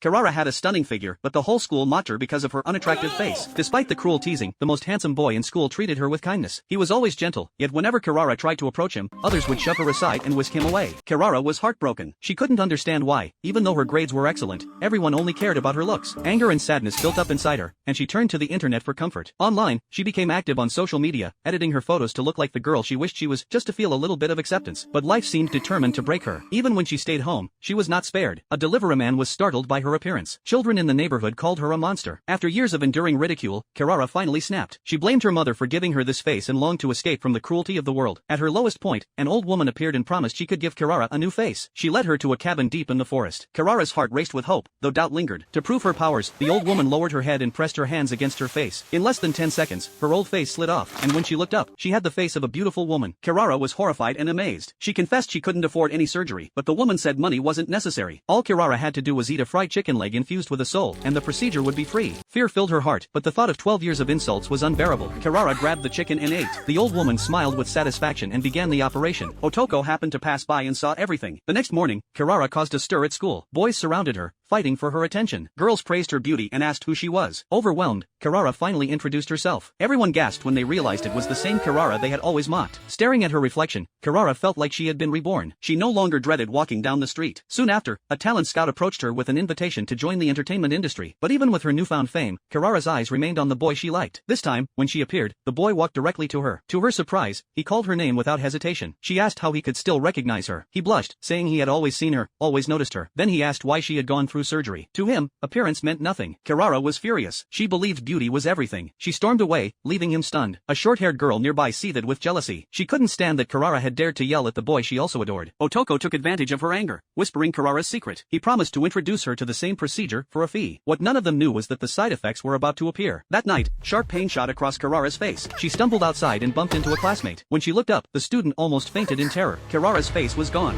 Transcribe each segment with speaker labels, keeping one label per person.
Speaker 1: Kirara had a stunning figure, but the whole school mocked her because of her unattractive face. Despite the cruel teasing, the most handsome boy in school treated her with kindness. He was always gentle, yet whenever Kirara tried to approach him, others would shove her aside and whisk him away. Kirara was heartbroken. She couldn't understand why, even though her grades were excellent, everyone only cared about her looks. Anger and sadness built up inside her, and she turned to the internet for comfort. Online, she became active on social media, editing her photos to look like the girl she wished she was, just to feel a little bit of acceptance. But life seemed determined to break her. Even when she stayed home, she was not spared. A delivery man was startled by her appearance. Children in the neighborhood called her a monster. After years of enduring ridicule, Kirara finally snapped. She blamed her mother for giving her this face and longed to escape from the cruelty of the world. At her lowest point, an old woman appeared and promised she could give Kirara a new face. She led her to a cabin deep in the forest. Kirara's heart raced with hope, though doubt lingered. To prove her powers, the old woman lowered her head and pressed her hands against her face. In less than 10 seconds, her old face slid off, and when she looked up, she had the face of a beautiful woman. Kirara was horrified and amazed. She confessed she couldn't afford any surgery, but the woman said money wasn't necessary. All Kirara had to do was eat a fried chicken leg infused with a soul, and the procedure would be free. Fear filled her heart, but the thought of 12 years of insults was unbearable. Kirara grabbed the chicken and ate. The old woman smiled with satisfaction and began the operation. Otoko happened to pass by and saw everything. The next morning, Kirara caused a stir at school. Boys surrounded her, fighting for her attention. Girls praised her beauty and asked who she was. Overwhelmed, Kirara finally introduced herself. Everyone gasped when they realized it was the same Kirara they had always mocked. Staring at her reflection, Kirara felt like she had been reborn. She no longer dreaded walking down the street. Soon after, a talent scout approached her with an invitation to join the entertainment industry. But even with her newfound fame, Kirara's eyes remained on the boy she liked. This time, when she appeared, the boy walked directly to her. To her surprise, he called her name without hesitation. She asked how he could still recognize her. He blushed, saying he had always seen her, always noticed her. Then he asked why she had gone through surgery. To him, appearance meant nothing. Kirara was furious. She believed beauty was everything. She stormed away, leaving him stunned. A short-haired girl nearby seethed with jealousy. She couldn't stand that Kirara had dared to yell at the boy she also adored. Otoko took advantage of her anger, whispering Kirara's secret. He promised to introduce her to the same procedure for a fee. What none of them knew was that the side effects were about to appear. That night, sharp pain shot across Kirara's face. She stumbled outside and bumped into a classmate. When she looked up, the student almost fainted in terror. Kirara's face was gone.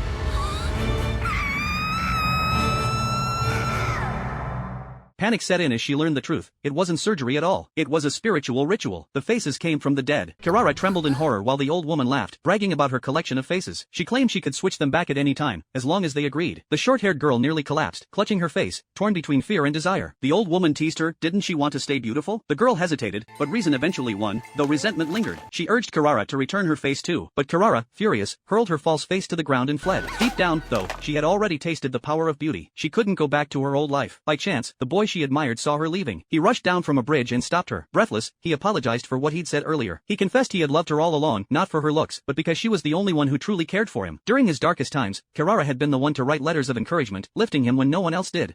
Speaker 1: Panic set in as she learned the truth. It wasn't surgery at all. It was a spiritual ritual. The faces came from the dead. Kirara trembled in horror while the old woman laughed, bragging about her collection of faces. She claimed she could switch them back at any time, as long as they agreed. The short-haired girl nearly collapsed, clutching her face, torn between fear and desire. The old woman teased her, didn't she want to stay beautiful? The girl hesitated, but reason eventually won, though resentment lingered. She urged Kirara to return her face too, but Kirara, furious, hurled her false face to the ground and fled. Deep down, though, she had already tasted the power of beauty. She couldn't go back to her old life. By chance, the boy she admired saw her leaving. He rushed down from a bridge and stopped her. Breathless, he apologized for what he'd said earlier. He confessed he had loved her all along, not for her looks, but because she was the only one who truly cared for him. During his darkest times, Kirara had been the one to write letters of encouragement, lifting him when no one else did.